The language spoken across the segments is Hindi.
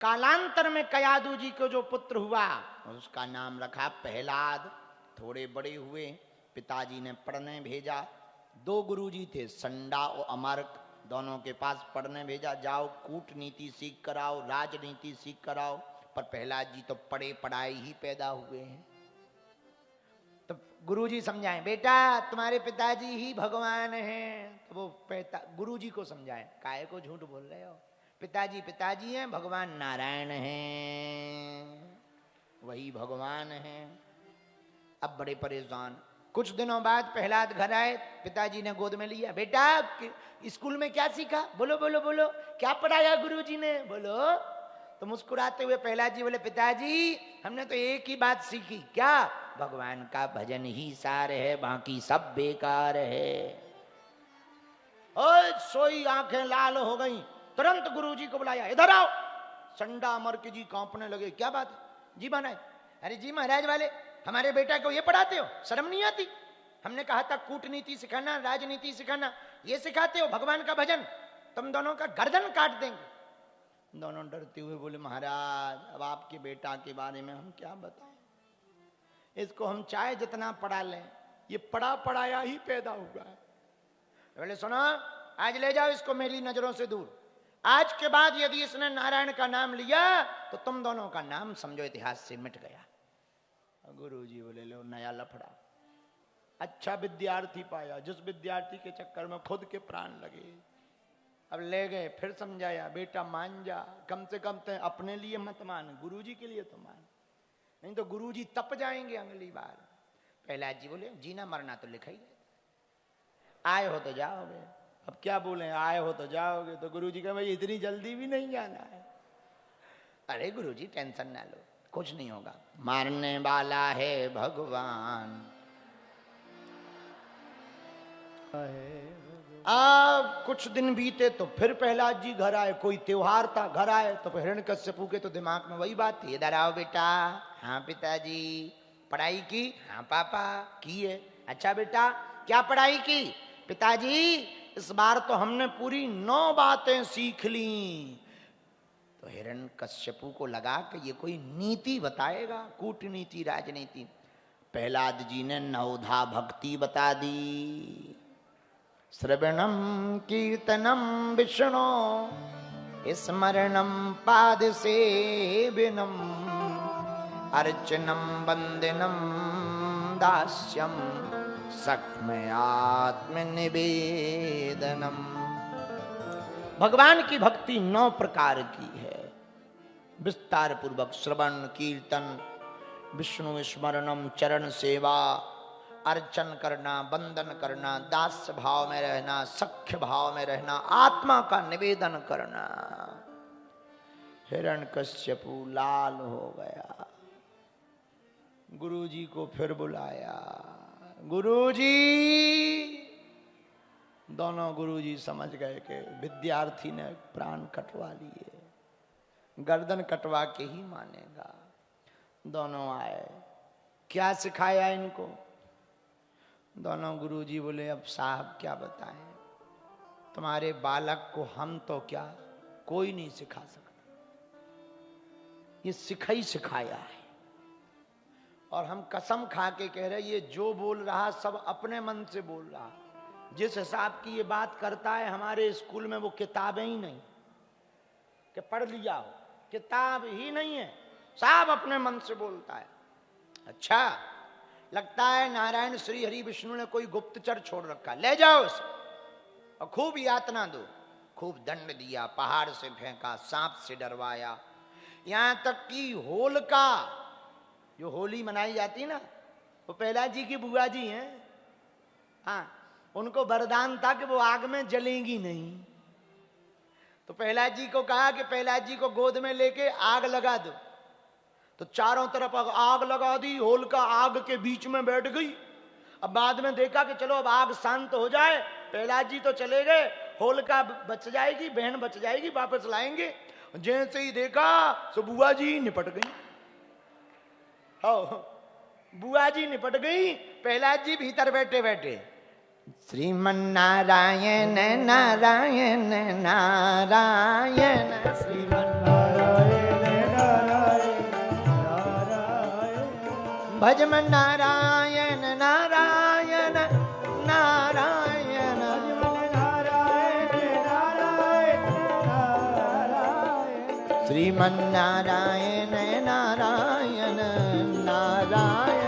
कालांतर में कयादू जी को जो पुत्र हुआ उसका नाम रखा प्रहलाद। थोड़े बड़े हुए, पिताजी ने पढ़ने भेजा। दो गुरुजी थे, संडा और अमर्क, दोनों के पास पढ़ने भेजा, जाओ कूटनीति सीख कर आओ, राजनीति सीख कर आओ। पर प्रहलाद जी तो पढ़े पढ़ाई ही पैदा हुए हैं। तो गुरुजी समझाएं, बेटा तुम्हारे पिताजी ही भगवान हैं। तो वो गुरुजी को समझाएं, काहे को झूठ बोल रहे हो, पिताजी पिताजी हैं, भगवान नारायण हैं, वही भगवान हैं। अब बड़े परेशान। कुछ दिनों बाद प्रहलाद घर आए, पिताजी ने गोद में लिया, बेटा स्कूल में क्या सीखा, बोलो बोलो बोलो, क्या पढ़ाया गुरुजी ने, बोलो। तो मुस्कुराते हुए प्रहलाद जी बोले, पिताजी हमने तो एक ही बात सीखी, क्या, भगवान का भजन ही सार है, बाकी सब बेकार है। ओए सोई आंखें लाल हो गई। तुरंत गुरुजी को बुलाया, इधर आओ। संडा अमर्क जी कांपने लगे, क्या बात है जी महाराज। अरे जी महाराज वाले, हमारे बेटा को ये पढ़ाते हो, शर्म नहीं आती। हमने कहा था कूटनीति सिखाना, राजनीति सिखाना, ये सिखाते हो, भगवान का भजन, तुम दोनों का गर्दन काट देंगे। दोनों डरते हुए बोले, महाराज अब आपके बेटा के बारे में हम क्या बताएं, इसको हम चाहे जितना पढ़ा लें, ये पढ़ा पढ़ाया ही पैदा हुआ है। बोले सुनो, आज ले जाओ इसको मेरी नजरों से दूर। आज के बाद यदि इसने नारायण का नाम लिया तो तुम दोनों का नाम समझो इतिहास से मिट गया। गुरुजी बोले, लो नया लफड़ा। अच्छा विद्यार्थी पाया, जिस विद्यार्थी के चक्कर में खुद के प्राण लगे। अब ले गए, फिर समझाया, बेटा मान जा, कम से कम तो अपने लिए मत मान, गुरुजी के लिए तो मान, नहीं तो गुरुजी तप जाएंगे अगली बार। प्रहलाद जी बोले, जीना मरना तो लिखा ही है, आए हो तो जाओगे। अब क्या बोले, आए हो तो जाओगे। तो गुरुजी कहे, भाई इतनी जल्दी भी नहीं जाना है। अरे गुरुजी टेंशन ना लो, कुछ नहीं होगा, मारने वाला है भगवान। अब कुछ दिन बीते तो फिर प्रहलाद जी घर आए, कोई त्योहार था, घर आए तो हिरण्यकश्यपु के तो दिमाग में वही बात थी, इधर आओ बेटा। हाँ पिताजी। पढ़ाई की? हाँ पापा की है। अच्छा बेटा क्या पढ़ाई की? पिताजी इस बार तो हमने पूरी 9 बातें सीख ली। तो हिरण्यकश्यपु को लगा कि ये कोई नीति बताएगा, कूटनीति राजनीति। प्रहलाद जी ने 9धा भक्ति बता दी। श्रवणम कीर्तनम विष्णु स्मरणम पाद सेवनम अर्चनम वंदनम दास्यम सख्मयात्म निवेदनम। भगवान की भक्ति 9 प्रकार की है, विस्तार पूर्वक श्रवण कीर्तन, विष्णु स्मरणम, चरण सेवा, अर्चन करना, वंदन करना, दास्य भाव में रहना, सख्य भाव में रहना, आत्मा का निवेदन करना। हिरण्यकश्यपु लाल हो गया। गुरुजी को फिर बुलाया, गुरुजी। दोनों गुरुजी समझ गए कि विद्यार्थी ने प्राण कटवा लिए, गर्दन कटवा के ही मानेगा। दोनों आए, क्या सिखाया इनको? दोनों गुरुजी बोले, अब साहब क्या बताएं, तुम्हारे बालक को हम तो क्या कोई नहीं सिखा सकता, ये सिखा ही सिखाया है। और हम कसम खा के कह रहे, ये जो बोल रहा सब अपने मन से बोल रहा। जिस हिसाब की ये बात करता है, हमारे स्कूल में वो किताबें ही नहीं कि पढ़ लिया हो, किताब ही नहीं है, सब अपने मन से बोलता है। अच्छा लगता है नारायण श्री हरि विष्णु ने कोई गुप्तचर छोड़ रखा, ले जाओ उसे और खूब यातना दो। खूब दंड दिया, पहाड़ से फेंका, सांप से डरवाया, यहां तक कि होलिका, जो होली मनाई जाती ना, वो प्रहलाद जी की बुआ जी हैं, हाँ, उनको वरदान था कि वो आग में जलेंगी नहीं। तो प्रहलाद जी को कहा कि प्रहलाद जी को गोद में लेके आग लगा दो। तो चारों तरफ आग लगा दी, होलिका आग के बीच में बैठ गई। अब बाद में देखा कि चलो अब आग शांत हो जाए, प्रहलाद जी तो चले गए, होलिका बच जाएगी, बहन बच जाएगी, वापस लाएंगे। जैसे ही देखा तो बुआ जी निपट गई। बुआ जी निपट गई, प्रहलाद जी भीतर बैठे बैठे श्रीमन्नारायण नारायण नारायण श्रीमन्नारायण नारायण नारायण भजमन नारायण नारायण नारायण श्रीमन्नारायण नारायण नारायण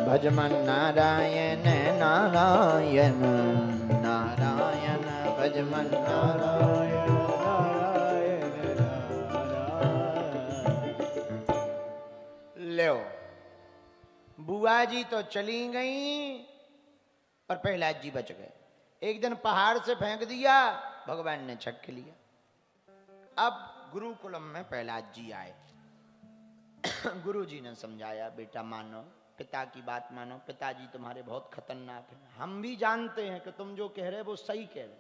भजमन नारायण नारायण नारायण भजमन नारायण नारायण लो बुआ जी तो चली गई पर प्रहलाद जी बच गए। एक दिन पहाड़ से फेंक दिया, भगवान ने छक के लिया। अब गुरुकुलम में प्रहलाद जी आए। गुरु जी ने समझाया, बेटा मानो, पिता की बात मानो, पिताजी तुम्हारे बहुत खतरनाक हैं। हम भी जानते हैं कि तुम जो कह रहे वो सही कह रहे,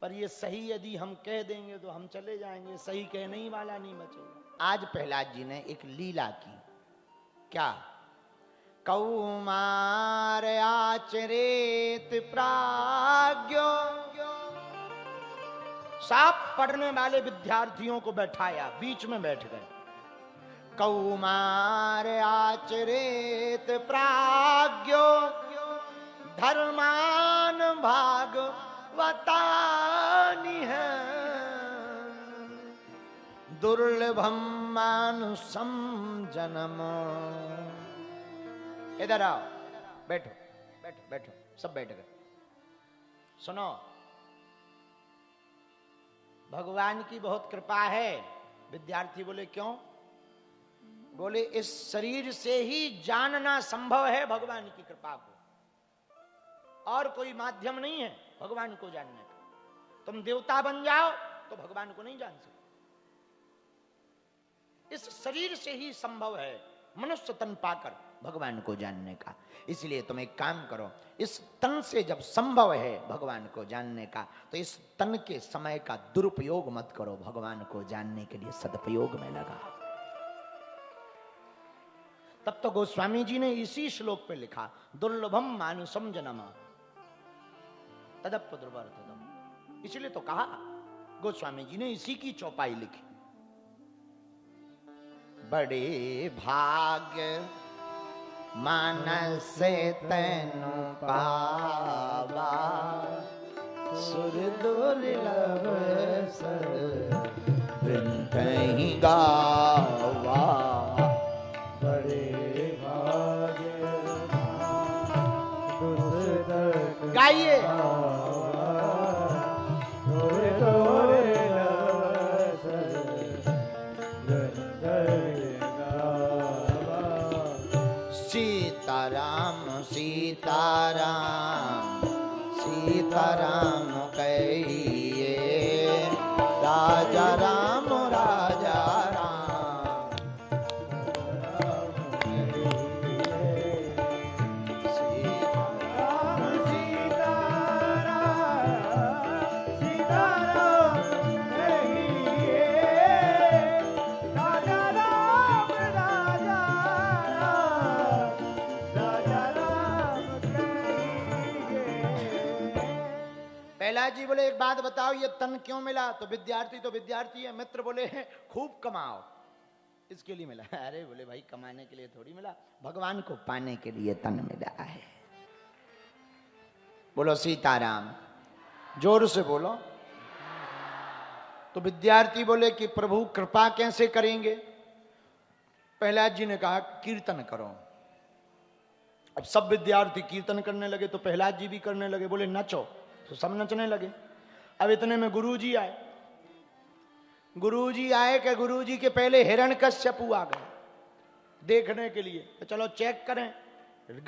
पर ये सही यदि हम कह देंगे तो हम चले जाएंगे, सही कहने ही वाला नहीं बचेगा। आज प्रहलाद जी ने एक लीला की। क्या? कौमार आचरेत प्राज्ञो, साफ पढ़ने वाले विद्यार्थियों को बैठाया, बीच में बैठ गए। कौमार आचरेत प्राज्ञो धर्मान भागवतानि है दुर्लभम मानुषम जन्म। इधर आओ, बैठो बैठो बैठो, सब बैठ गए। सुनो, भगवान की बहुत कृपा है। विद्यार्थी बोले क्यों? बोले इस शरीर से ही जानना संभव है भगवान की कृपा को, और कोई माध्यम नहीं है भगवान को जानने का। तुम देवता बन जाओ तो भगवान को नहीं जान सकते। इस शरीर से ही संभव है मनुष्य तन पाकर भगवान को जानने का। इसलिए तुम एक काम करो, इस तन से जब संभव है भगवान को जानने का, तो इस तन के समय का दुरुपयोग मत करो, भगवान को जानने के लिए सदुपयोग में लगा। तब तो गोस्वामी जी ने इसी श्लोक पे लिखा, दुर्लभम मानुषम जन्म तदप दुर्वर्तम। इसलिए तो कहा, गोस्वामी जी ने इसी की चौपाई लिखी। बड़े भाग्य मानस से तैनु पावा सुर दुर्लभ सर वृंदहि गावा। बड़े भाग्य गाइए। सीताराम सीताराम सीताराम कहिए, राजा राम राजा राम। सीताराम सीताराम सीताराम कहिए, राजा राम राजा प्रहलाद जी बोले एक बात बताओ, ये तन क्यों मिला? तो विद्यार्थी है, मित्र बोले खूब कमाओ, इसके लिए मिला। अरे बोले भाई कमाने के लिए थोड़ी मिला, भगवान को पाने के लिए तन मिला है। बोलो सीताराम, जोर से बोलो। तो विद्यार्थी बोले कि प्रभु कृपा कैसे करेंगे? प्रहलाद जी ने कहा कीर्तन करो। अब सब विद्यार्थी कीर्तन करने लगे, तो प्रहलाद जी भी करने लगे। बोले नचो, तो सब नचने लगे। अब इतने में गुरुजी आए। गुरुजी आए कि गुरुजी के पहले हिरण्यकश्यपु आ गए देखने के लिए। तो चलो चेक करें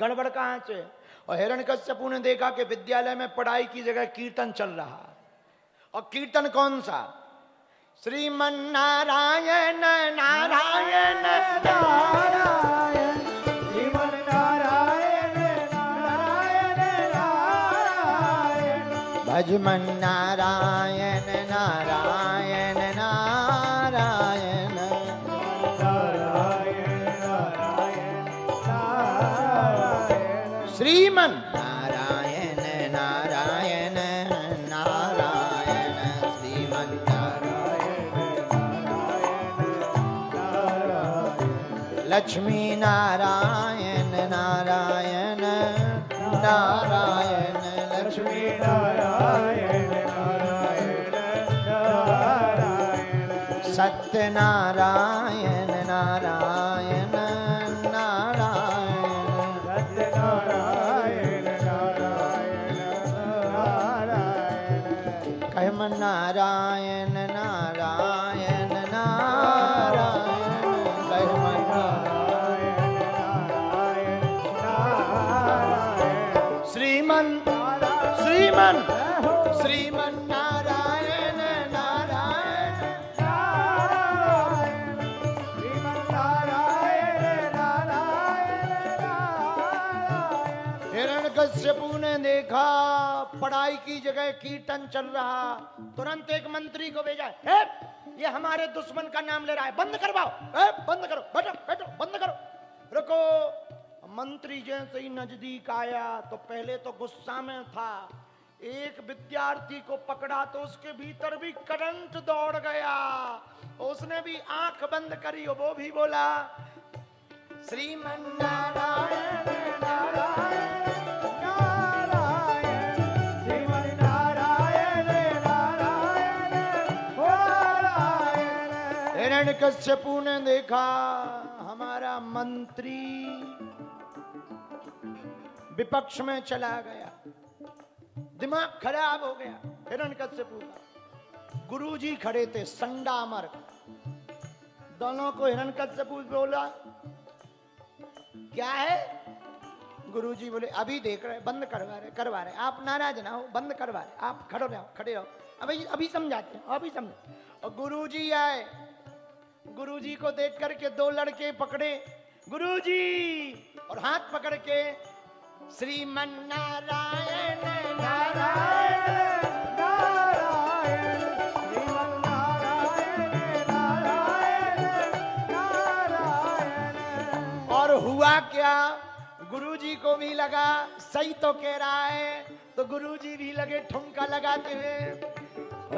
गड़बड़ कहां से। और हिरण्यकश्यपु ने देखा कि विद्यालय में पढ़ाई की जगह कीर्तन चल रहा है। और कीर्तन कौन सा? श्रीमन नारायण नारायण नारायण श्रीमन नारायण नारायण नारायण भजमन नारायण नारायण नारायण नारायण नारायण श्रीमन नारायण नारायण नारायण श्रीमन लक्ष्मी नारायण नारायण नारायण लक्ष्मी नारायण नारायण नारायण सत्यनारायण नारायण नारायण सत्यनारायण नारायण नारायण कहम नारायण नारायण नारायण कहम श्रीमन श्रीमन श्रीमन नारायण नारायण नारायण श्रीमन नारायण नारायण नारायण। हिरण्यकश्यपु ने देखा पढ़ाई की जगह कीर्तन चल रहा, तुरंत एक मंत्री को भेजा, ये हमारे दुश्मन का नाम ले रहा है, बंद करवाओ, बंद करो, बैठो बैठो, बंद करो, रुको। मंत्री जैसे ही नजदीक आया तो पहले तो गुस्सा में था, एक विद्यार्थी को पकड़ा तो उसके भीतर भी करंट दौड़ गया, उसने भी आंख बंद करी, वो भी बोला श्रीमन नारायण नारायण नारायण श्रीमन नारायण नारायण नारायण। हिरण्यकश्यपु ने देखा हमारा मंत्री विपक्ष में चला गया, दिमाग खराब हो गया हिरण्यकश्यपु का। गुरुजी खड़े थे संडामर, दोनों को हिरण्यकश्यपु बोला क्या है? गुरुजी बोले अभी देख रहे, बंद करवा रहे, आप नाराज ना हो, बंद करवा रहे, आप खड़े रहो, अभी समझाते हैं, अभी समझ। और गुरुजी आए, गुरुजी को देख करके दो लड़के पकड़े गुरुजी और हाथ पकड़ के श्रीमन नारायण नारायण नारायण श्रीमन नारायण नारायण नारायण। और हुआ क्या, गुरुजी को भी लगा सही तो कह रहा है, तो गुरुजी भी लगे ठुमका लगाते हुए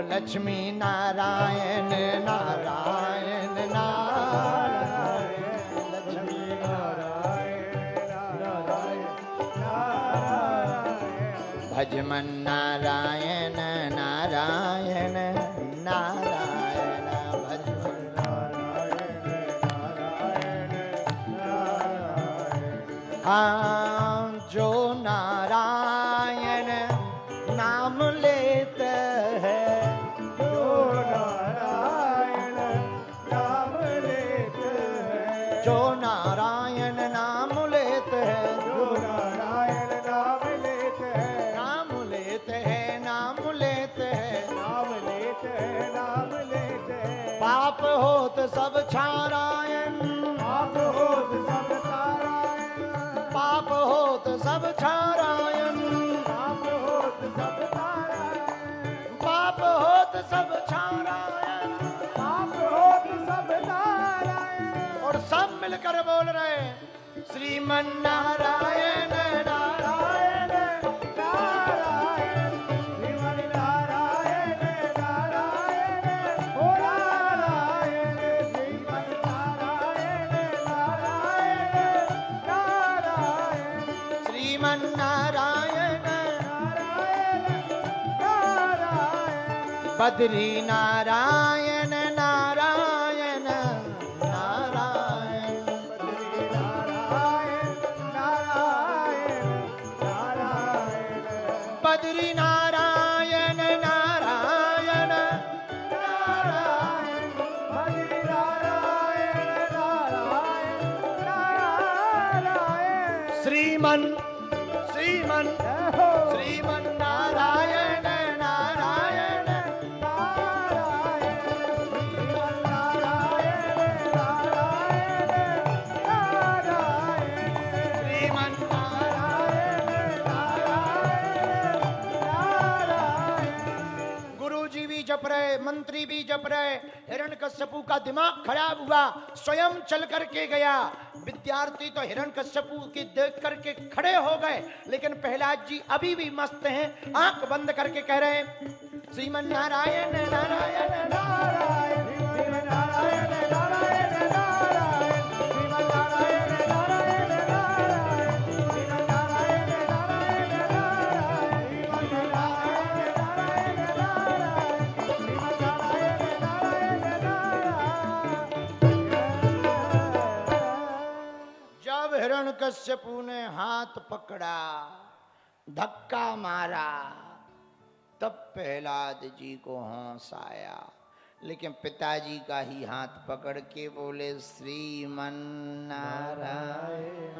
लक्ष्मी नारायण नारायण नारायण लक्ष्मी भजमन नारायण नारायण नारायण भजमन नारायण नारायण नारायण। हाँ जो नारायण नाम लेते हैं, जो नारायण नाम लेते हैं, जो नारायण नाम लेते हैं, जो नारायण नाम लेते हैं, नाम लेते हैं, नाम लेते हैं, नाम लेते हैं, नाम लेते हैं। पाप होत सब छारायण, पाप होत सब छारायण, पाप होत सब छारायण, पाप होत सब छारायण, पाप होत सब छारायण, पाप होत सब छारायण। और सब मिलकर बोल रहे श्रीमन नारायण नारायण नारायण श्रीमन नारायण नारायण ओ नारायण श्रीमन नारायण नारायण नारायण श्रीमन नारायण नारायण नारायण बद्री नारायण नारायण नारायण बद्री नारायण नारायण नारायण बद्री नारायण नारायण नारायण बद्री नारायण नारायण नारायण श्रीमन श्रीमन श्रीमन नारायण नारायण नारायण जप रहे, मंत्री भी जप रहे। हिरण्यकश्यपु का दिमाग खराब हुआ, स्वयं चल करके गया। विद्यार्थी तो हिरण्यकश्यपु की देख करके खड़े हो गए, लेकिन प्रहलाद जी अभी भी मस्त हैं, आंख बंद करके कह रहे हैं श्रीमन नारायण नारायण नारायण श्रीमन नारायण नारायण नारायण श्रीमन नारायण नारायण नारायण श्रीमन नारायण नारायण नारायण श्रीमन नारायण नारायण नारायण श्रीमन नारायण नारायण। जब हिरण्यकश्यपु ने हाथ पकड़ा, धक्का मारा, तब प्रहलाद जी को होश आया, लेकिन पिताजी का ही हाथ पकड़ के बोले श्रीमन नारायण